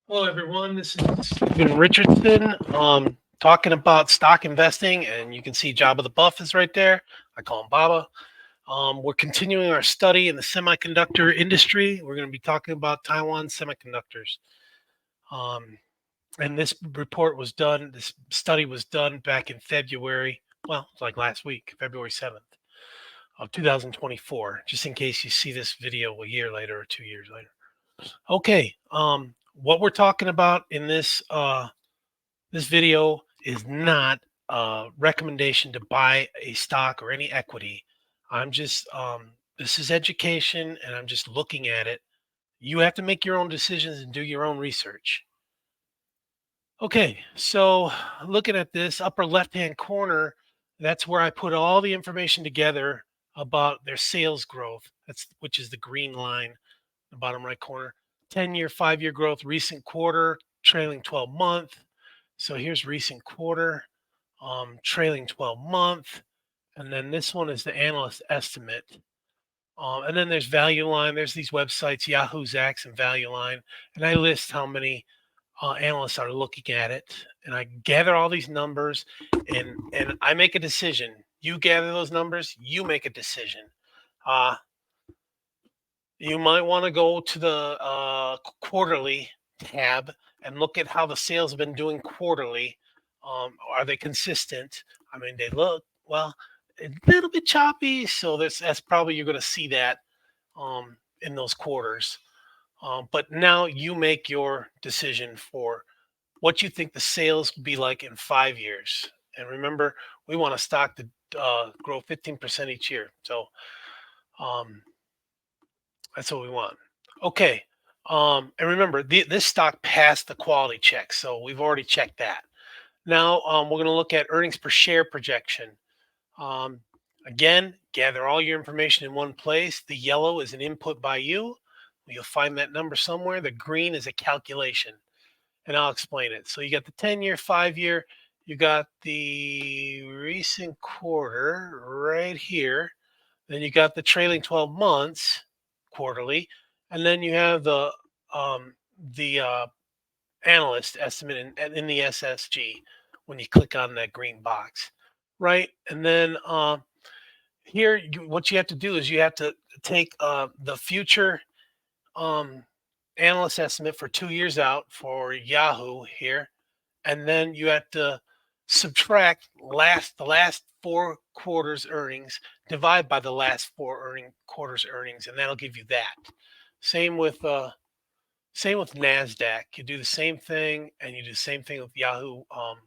Hello, everyone. This is Stephen Richardson talking about stock investing, and you can see Jabba the Buff is right there. I call him Baba. We're continuing our study in the semiconductor industry. We're going to be talking about Taiwan semiconductors. Um, and this study was done back in February. Well, it's like last week, February 7th of 2024, just in case you see this video a year later or 2 years later. Okay. What we're talking about in this video is not a recommendation to buy a stock or any equity. I'm just this is education, and I'm just looking at it. You have to make your own decisions and do your own research. Okay, so looking at this upper left-hand corner, that's where I put all the information together about their sales growth. That's which is the green line, the bottom right corner. 10-year, 5-year growth, recent quarter, trailing 12 month. So here's recent quarter, trailing 12 month. And then this one is the analyst estimate. And then there's Value Line. There's these websites, Yahoo, Zax, and Value Line. And I list how many analysts are looking at it. And I gather all these numbers, and I make a decision. You gather those numbers, you make a decision. Uh, you might want to go to the quarterly tab and look at how the sales have been doing quarterly. Are they consistent? I mean, they look well, a little bit choppy, so that's probably you're going to see that in those quarters. But now you make your decision for what you think the sales will be like in 5 years. And remember, we want a stock to grow 15% each year. So um, that's what we want. Okay. And remember, this stock passed the quality check. So we've already checked that. Now we're going to look at earnings per share projection. Um, Again, gather all your information in one place. The yellow is an input by you. You'll find that number somewhere. The green is a calculation, and I'll explain it. So you got the 10-year, 5-year. You got the recent quarter right here. Then you got the trailing 12 months quarterly, and then you have um, the analyst estimate in the SSG when you click on that green box, right? And then here, what you have to do is you have to take the future um, analyst estimate for 2 years out for Yahoo here, and then you have to subtract the last 4 quarters earnings, divide by the last four earning quarters earnings, and that'll give you that. Same with same with Nasdaq. You do the same thing, and you do the same thing with Yahoo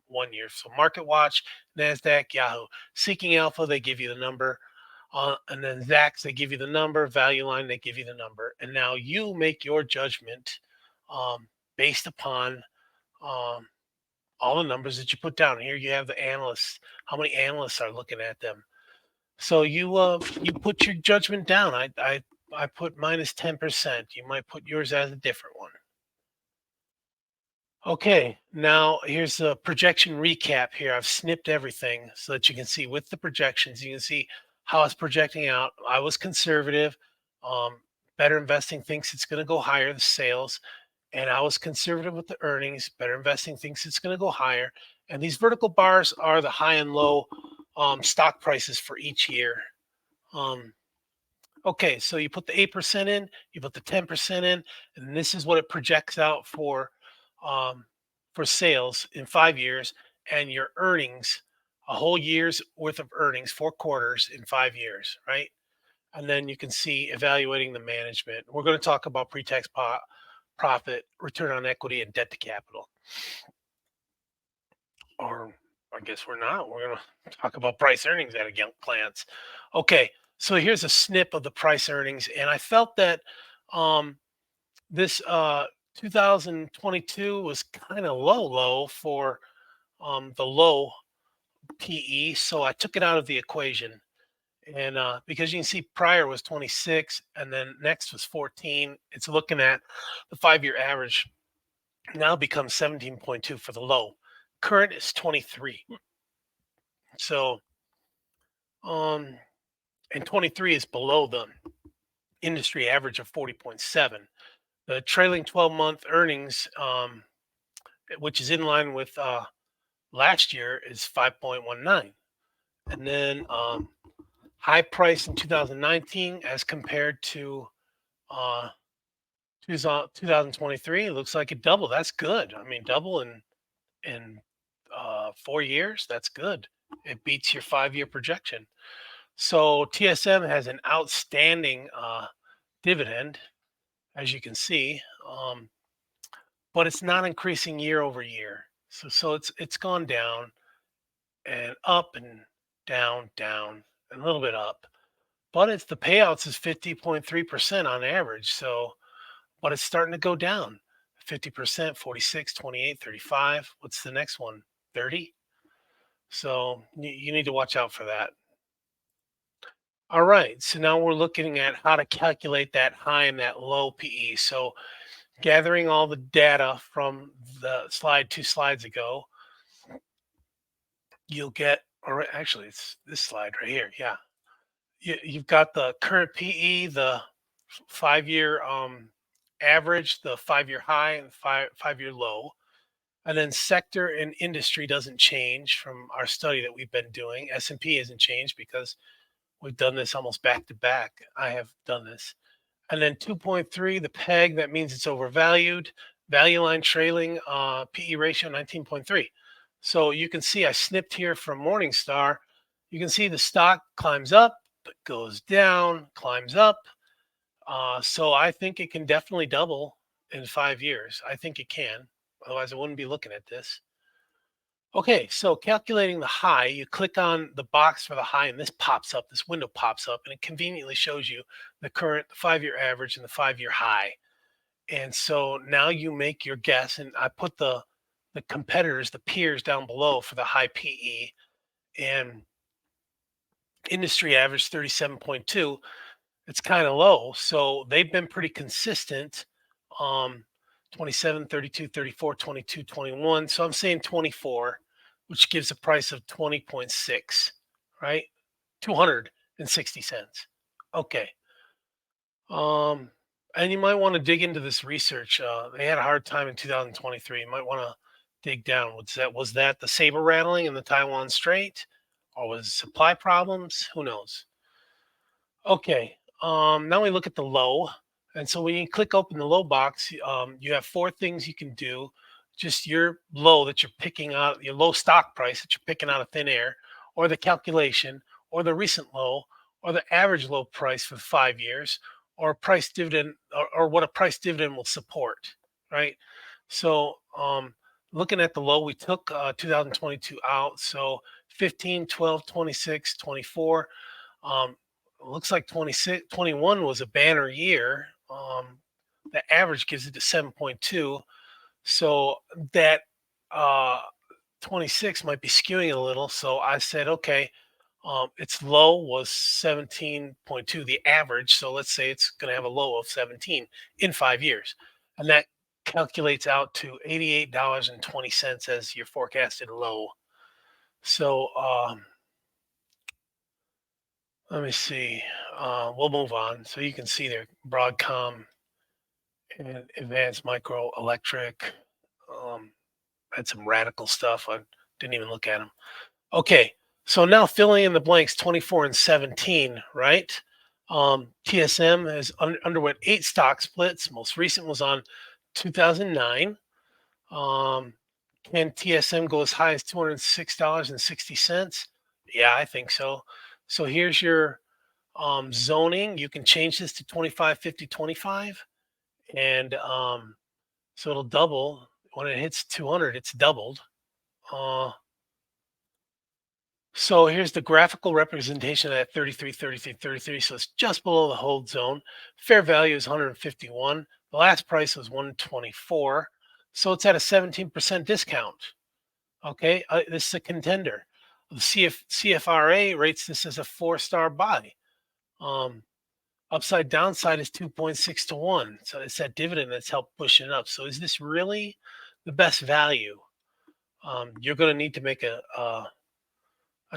1 year. So Market Watch, Nasdaq, Yahoo, Seeking Alpha, they give you the number. And then Zacks, they give you the number. Value Line, they give you the number. And now you make your judgment based upon um, all the numbers that you put down. Here you have the analysts. How many analysts are looking at them? So you put your judgment down. I put -10%. You might put yours as a different one. Okay, now here's a projection recap here. I've snipped everything so that you can see with the projections, you can see how it's projecting out. I was conservative. Um, Better Investing thinks it's going to go higher, the sales. And I was conservative with the earnings. Better Investing thinks it's going to go higher. And these vertical bars are the high and low stock prices for each year. Um, okay, so you put the 8% in, you put the 10% in, and this is what it projects out um, for sales in 5 years, and your earnings, a whole year's worth of earnings, 4 quarters in 5 years, right? And then you can see evaluating the management. We're going to talk about pre-tax profit, return on equity, and debt to capital. Or I guess we're not. We're going to talk about price earnings at a glance. Okay, so here's a snip of the price earnings, and I felt that um, this 2022 was kind of low for the low PE, so I took it out of the equation. And because you can see prior was 26, and then next was 14, it's looking at the 5-year average now becomes 17.2 for the low. Current is 23. So, um, and 23 is below the industry average of 40.7. The trailing 12-month earnings, which is in line with last year, is 5.19. And then high price in 2019 as compared to uh, 2023, it looks like it doubled. That's good. I mean, double in 4 years. That's good. It beats your 5-year projection. So TSM has an outstanding dividend, as you can see, but it's not increasing year over year. So it's gone down and up and down, down, and a little bit up. But it's the payouts is 50.3% on average. So, but it's starting to go down. 50%, 46, 28, 35. What's the next one? 30. So you need to watch out for that. All right. So now we're looking at how to calculate that high and that low PE. So gathering all the data from the slide 2 slides ago, you'll get, or actually it's this slide right here. Yeah. You've got the current PE, the 5-year average, the 5-year high, and 5-year low. And then sector and industry doesn't change from our study that we've been doing. S&P hasn't changed because we've done this almost back to back. I have done this. And then 2.3, the peg, that means it's overvalued. Value line trailing, PE ratio 19.3. So you can see I snipped here from Morningstar. You can see the stock climbs up, but goes down, climbs up. So I think it can definitely double in 5 years. I think it can. Otherwise, I wouldn't be looking at this. Okay, so calculating the high, you click on the box for the high, and this pops up, this window pops up, and it conveniently shows you the current 5-year average and the 5-year high. And so now you make your guess, and I put the competitors, the peers down below for the high PE, and industry average 37.2. It's kind of low. So they've been pretty consistent. Um, 27, 32, 34, 22, 21. So I'm saying 24, which gives a price of 20.6, right? 260 cents. Okay. Um, and you might want to dig into this research. They had a hard time in 2023. You might want to dig down. Was that the saber rattling in the Taiwan Strait, or was it supply problems? Who knows? Okay. Now we look at the low. And so when you click open the low box, you have 4 things you can do. Just your low that you're picking out, your low stock price that you're picking out of thin air, or the calculation, or the recent low, or the average low price for 5 years, or price dividend, or what a price dividend will support, right? So looking at the low, we took 2022 out. So 15, 12, 26, 24. Um, looks like 26, 21 was a banner year. The average gives it to 7.2. So that uh, 26 might be skewing a little. So I said, okay, its low was 17.2, the average. So let's say it's going to have a low of 17 in 5 years. And that calculates out to $88.20 as your forecasted low. So let me see. We'll move on. So you can see there Broadcom and Advanced Micro Electric. Um, had some radical stuff. I didn't even look at them. Okay. So now filling in the blanks 24 and 17, right? TSM has underwent 8 stock splits. Most recent was on 2009. Um, can TSM go as high as $206.60? Yeah, I think so. So here's your zoning. You can change this to 25, 50, 25, and so it'll double when it hits 200. It's doubled. uh, so here's the graphical representation of that 33, 33, 33. So it's just below the hold zone. Fair value is 151. The last price was 124, so it's at a 17% discount. Okay, this is a contender. The CFRA rates this as a 4-star buy. um, Upside downside is 2.6 to 1. So it's that dividend that's helped push it up. So is this really the best value? You're going to need to make a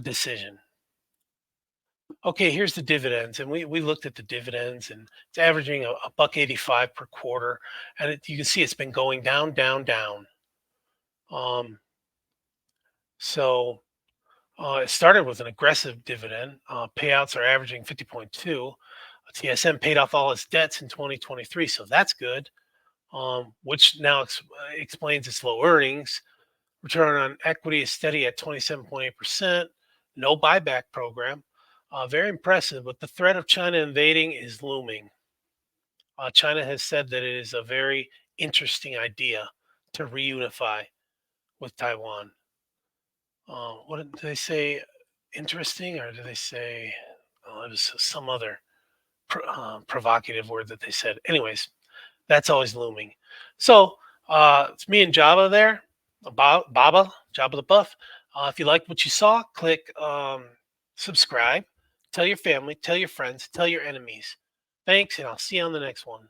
decision. Okay, here's the dividends, and we looked at the dividends, and it's averaging a buck 85 per quarter, and you can see it's been going down, down, down. Um, so it started with an aggressive dividend. Payouts are averaging 50.2. TSM paid off all its debts in 2023, so that's good. Which now explains its low earnings. Return on equity is steady at 27.8%. No buyback program. Very impressive, but the threat of China invading is looming. China has said that it is a very interesting idea to reunify with Taiwan. What did they say? Interesting, or did they say? Oh, it was some other provocative word that they said. Anyways, that's always looming. So it's me and Java there, Baba, Java the Buff. If you liked what you saw, click subscribe. Tell your family, tell your friends, tell your enemies. Thanks, and I'll see you on the next one.